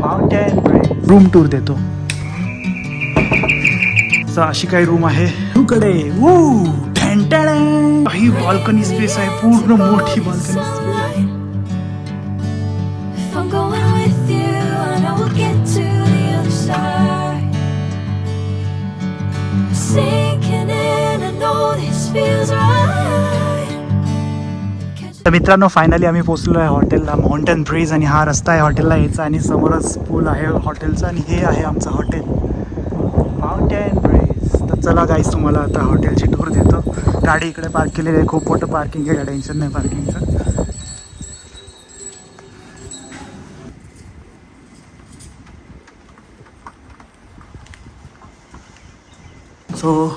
Mountain room tour देतो. अशी काही रूम आहे तुकडे. काही बाल्कनी स्पेस आहे, पूर्ण मोठी बाल्कनी स्पेस. तर मित्रांनो, फायनली आम्ही पोहोचलो आहे हॉटेलला, माउंटेन ब्रिज. आणि हा रस्ता आहे हॉटेलला यायचा आणि समोरच पूल आहे हॉटेलचा. आणि हे आहे आमचं हॉटेल माउंटेन ब्रिज. तर चला गाईस, तुम्हाला आता हॉटेलची टूर देतो. गाडी इकडे पार्क केलेली आहे, खूप मोठं पार्किंग आहे, टेन्शन नाही पार्किंगचं. सो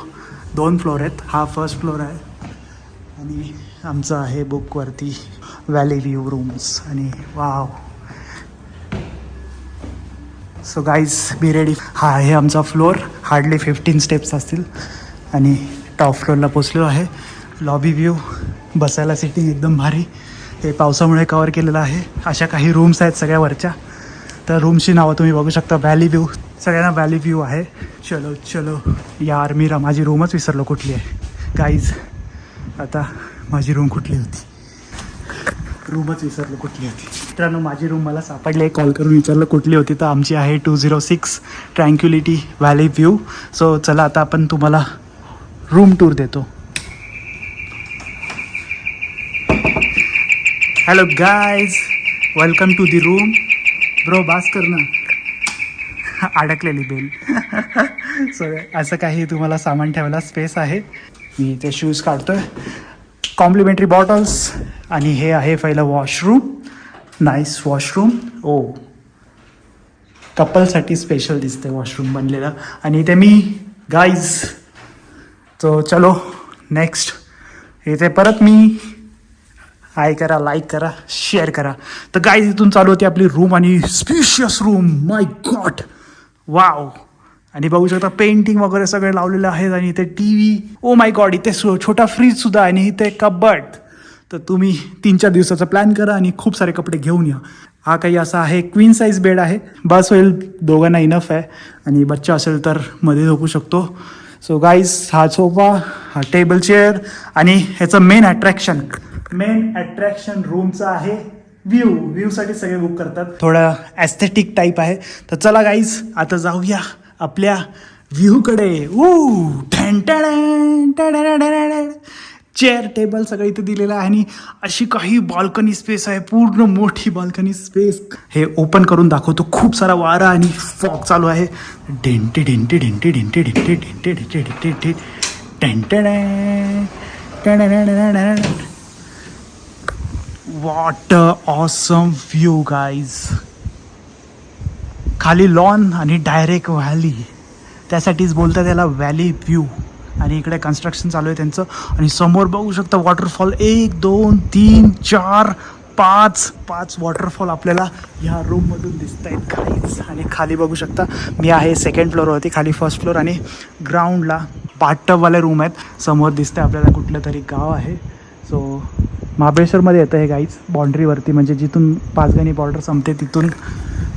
2 फ्लोर आहेत. हा फर्स्ट फ्लोर आहे आणि आमचं आहे बुकवरती व्हॅली व्ह्यू रूम्स. आणि wow. So guys, be ready. हा आहे आमचा फ्लोर. हार्डली 15 स्टेप्स असतील आणि टॉप फ्लोअरला पोचलो आहे. लॉबी व्ह्यू, बसायला सिटिंग एकदम भारी. हे पावसामुळे कवर केलेलं आहे. अशा काही रूम्स आहेत सगळ्या वरच्या. तर रूमची नावं तुम्ही बघू शकता. व्हॅली व्ह्यू, सगळ्यांना व्हॅली व्ह्यू आहे. चलो चलो यार, मी माझी रूमच विसरलो कुठली आहे. गाईज, आता माझी रूम कुठली होती, रूमच विसरलो कुठली होती. मित्रांनो, माझी रूम मला सापडली. कॉल करून विचारलं कुठली होती, तर आमची आहे 206 ट्रँक्युलिटी व्हॅली व्ह्यू. सो चला, आता आपण तुम्हाला रूम टूर देतो. Hello guys, welcome to the room. Bro बास कर ना, अडकलेली बेल. सो असं काही तुम्हाला सामान ठेवायला स्पेस आहे. मी इथे शूज काढतोय. Complimentary bottles. आणि हे आहे पहिलं वॉशरूम. Nice washroom. ओ, कपलसाठी स्पेशल दिसते वॉशरूम बनलेलं. आणि इथे मी गाईज. तो चलो नेक्स्ट. इथे परत मी. हाय करा, लाईक करा, शेअर करा. तर गाईज, इथून चालू होती आपली रूम. आणि स्पेशियस रूम, माय गॉड, वाव. आणि बघू शकता पेंटिंग वगैरे सगळे लावलेले आहेत. आणि इथे T V, oh my God, इथे छोटा फ्रीजसुद्धा. आणि इथे कबर्ड. तर तुम्ही 3-4 दिवसाचा प्लॅन करा आणि खूप सारे कपडे घेऊन या. हा काही असा आहे, क्वीन साईज बेड आहे, बस होईल, दोघांना इनफ आहे. आणि बच्चा असेल तर मध्ये झोपू शकतो. सो गाईज, हा सोफा, हा टेबल चेअर. आणि ह्याचं मेन अट्रॅक्शन रूमचं आहे व्ह्यूसाठी सगळे बुक करतात. थोडं ॲस्थेटिक टाईप आहे. तर चला गाईज, आता जाऊया आपल्या व्ह्यूकडे. चेअर टेबल सगळं इथे दिलेलं आहे. आणि अशी काही बाल्कनी स्पेस आहे, पूर्ण मोठी बाल्कनी स्पेस. हे ओपन करून दाखवतो. खूप सारा वारा आणि फॉग चालू आहे. ढेंटे ढेंटे ढेंटे ढेंटे ढेंटे ढेंटे ढेंटे ढेंटे ढेंटे. What awesome view guys. खाली लॉन आणि डायरेक्ट व्हॅली, त्यासाठीच बोलतात त्याला व्हॅली व्ह्यू. आणि इकडे कन्स्ट्रक्शन चालू आहे त्यांचं. आणि समोर बघू शकता वॉटरफॉल. 1 2 3 4 5 वॉटरफॉल आपल्याला ह्या रूममधून दिसत आहेत गाईज. आणि खाली बघू शकता, मी आहे 2nd फ्लोअरवरती, खाली 1st फ्लोअर. आणि ग्राउंडला बाथटबवाले रूम आहेत. समोर दिसतं आपल्याला कुठलं तरी गाव आहे. सो महाबळेश्वरमध्ये येतं हे गाईज, बाँड्रीवरती. म्हणजे जिथून पाचगणी बॉर्डर संपते तिथून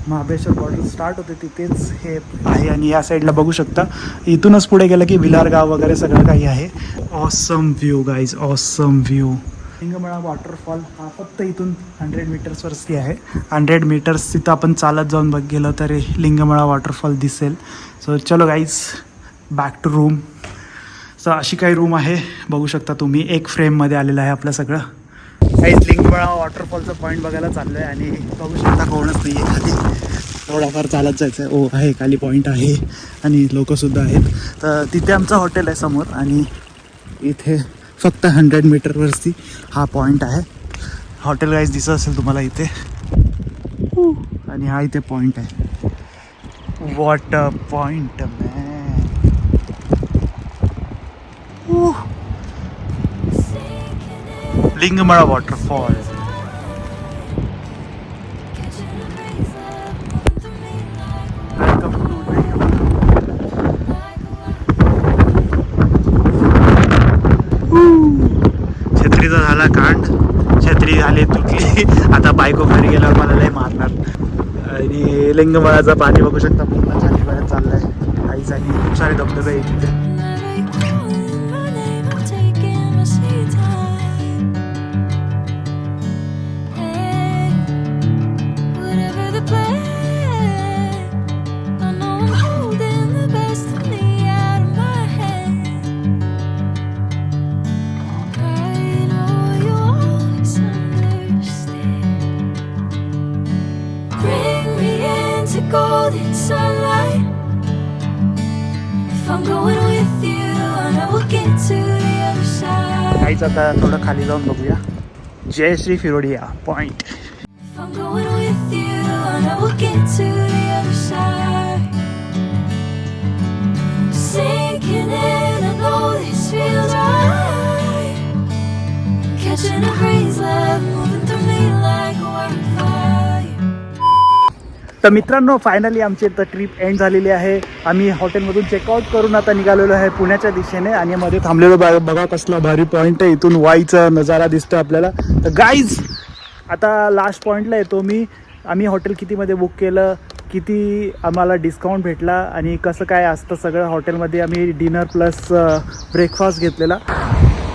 महाबळेश्वर बॉर्डर स्टार्ट होते, तिथेच हे आहे. आणि या साईडला बघू शकता, इथूनच पुढे गेलं की भिलार गाव वगैरे सगळं काही आहे. Awesome view guys, awesome view. Lingmala waterfall हा फक्त इथून 100 मीटर्सवरती आहे. 100 मीटर्स तिथं आपण चालत जाऊन गेलं तर लिंगमळा वॉटरफॉल दिसेल. सो चलो guys, back to room. So अशी काही रूम आहे, बघू शकता तुम्ही. एक फ्रेममध्ये आलेलं आहे आपलं सगळं. काहीच लिंगमळा वॉटरफॉलचं पॉईंट बघायला चाललं आहे. आणि बघू शकता कोणच नाही आहे खाली, थोडाफार चालत जायचं आहे. ओ आहे, खाली पॉईंट आहे आणि लोकंसुद्धा आहेत. तर तिथे आमचं हॉटेल आहे समोर. आणि इथे फक्त 100 मीटरवरती हा पॉईंट आहे. हॉटेल गाईज दिसत असेल तुम्हाला इथे. आणि हा इथे पॉईंट आहे. What a point man. Lingmala waterfall. छत्रीचा झाला कांड, छत्री झाली तुटली. आता बायको घरी गेल्यावर मला लय मारणार. आणि आणि लिंगमळाचं पाणी बघू शकता पूर्ण खाली चाललंय आईच आणि खूप सारे धबधबे आहेत तिथे. Golden sunlight. If I'm going with you, I know we'll get to the other side. काहीच आता थोडं खाली जाऊन बघूया. Jayashree Firodia point. If I'm going with you, I know we'll get to the other side. Sinking in, I know this feels right. Catching a breeze, love moving through me like a wildfire. तर मित्रांनो finally आमची आता trip end झालेली आहे. आम्ही हॉटेलमधून checkout करून आता निघालेलो आहे पुण्याच्या दिशेने आणि मध्ये थांबलेलो बघा कसला भारी पॉईंट आहे. इथून वाईचा नजारा दिसतो आपल्याला. तर गाईज आता लास्ट पॉईंटला येतो मी. आम्ही हॉटेल कितीमध्ये बुक केलं, किती आम्हाला डिस्काउंट भेटला आणि कसं काय असतं सगळं हॉटेलमध्ये. आम्ही डिनर प्लस ब्रेकफास्ट घेतलेला.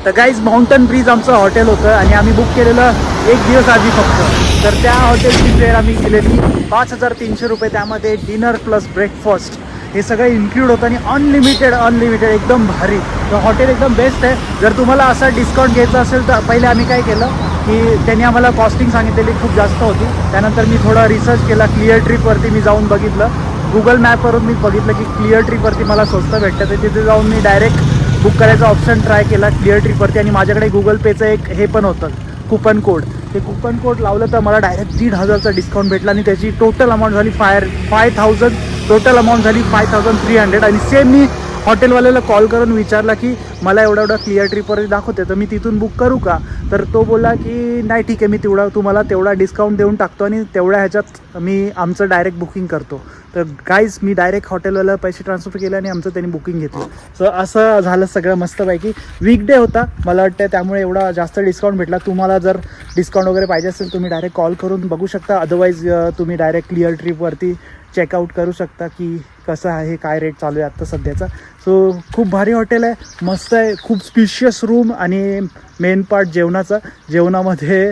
तर गाईज माउंटन ब्रिज आमचं हॉटेल होतं आणि आम्ही बुक केलेलं 1 दिवस आधी फक्त. तर त्या हॉटेलची फेअर आम्ही केलेली 5,300 रुपये. त्यामध्ये डिनर प्लस ब्रेकफास्ट हे सगळं इन्क्लूड होतं आणि अनलिमिटेड एकदम भारी. तर हॉटेल एकदम बेस्ट आहे. जर तुम्हाला असा डिस्काउंट घ्यायचा असेल तर पहिले आम्ही काय केलं की त्यांनी आम्हाला कॉस्टिंग सांगितलेली खूप जास्त होती. त्यानंतर मी थोडा रिसर्च केला. क्लिअर ट्रिपवरती मी जाऊन बघितलं, गुगल मॅपवरून मी बघितलं की क्लिअर ट्रिपवरती मला स्वस्त भेटतं. तर तिथे जाऊन मी डायरेक्ट बुक करायचा ऑप्शन ट्राय केला क्लिअर ट्रिपवरती आणि माझ्याकडे गुगल पेचं एक हे पण होतं कुपन कोड. ते कुपन कोड लावलं तर मला डायरेक्ट 1,500चा डिस्काउंट भेटला आणि त्याची टोटल अमाऊंट झाली 5,000. टोटल अमाऊंट झाली 5,300. आणि सेम मी हॉटेलवाल्याला कॉल करून विचारला की मला एवढा क्लिअर ट्रिपवरती दाखवते तर मी तिथून बुक करू का. तर तो बोलला की नाही ठीक आहे, मी तुम्हाला तेवढा डिस्काउंट देऊन टाकतो आणि तेवढ्या ह्याच्यात मी आमचं डायरेक्ट बुकिंग करतो. तर गाईज मी डायरेक्ट हॉटेलवाला पैसे ट्रान्सफर केले आणि आमचं त्यांनी बुकिंग घेतलं. सो असं झालं सगळं मस्तपैकी. वीकडे होता मला वाटतं त्यामुळे एवढा जास्त डिस्काउंट भेटला. तुम्हाला जर डिस्काउंट वगैरे पाहिजे असेल तुम्ही डायरेक्ट कॉल करून बघू शकता. अदरवाईज तुम्ही डायरेक्ट क्लिअर ट्रिपवरती चेकआउट करू शकता की कसं आहे काय रेट चालू आहे आत्ता सध्याचा. सो खूप भारी हॉटेल आहे, मस्त आहे, खूप स्पेशियस रूम आणि मेन पार्ट जेवणामध्ये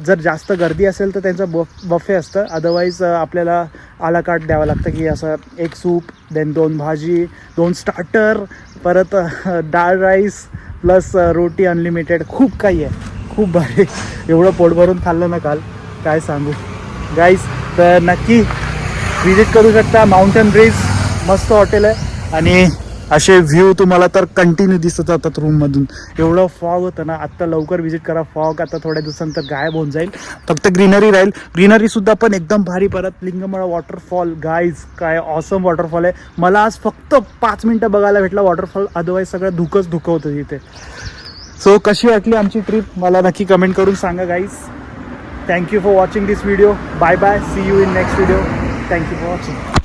जर जास्त गर्दी असेल तर त्यांचं बफे असतं. अदरवाईज आपल्याला आला कार्ट द्यावं लागतं की असं 1 सूप, देन 2 भाजी, 2 स्टार्टर, परत डाळ राईस प्लस रोटी अनलिमिटेड. खूप काही आहे, खूप भारी. एवढं पोट भरून खाल्लं ना काल काय सांगू गाईज. तर नक्की विजिट करू शकता. माउंटन ब्रिज मस्त हॉटेल आहे आणि असे व्ह्यू तुम्हाला तर कंटिन्यू दिसत जातात रूममधून. एवढं फॉग होतं ना, आत्ता लवकर विजिट करा. फॉग आता थोड्या दिवसांतर गायब होऊन जाईल, फक्त ग्रीनरी राहील. ग्रीनरीसुद्धा पण एकदम भारी. परत लिंगमळा वॉटरफॉल गाईज काय ऑसम वॉटरफॉल आहे. मला आज फक्त 5 मिनटं बघायला भेटला वॉटरफॉल, अदरवाईज सगळं धुकं होतं तिथे. सो कशी वाटली आमची ट्रिप मला नक्की कमेंट करून सांगा guys. Thank you for watching this video. Bye bye, see you in next video. Thank you for watching.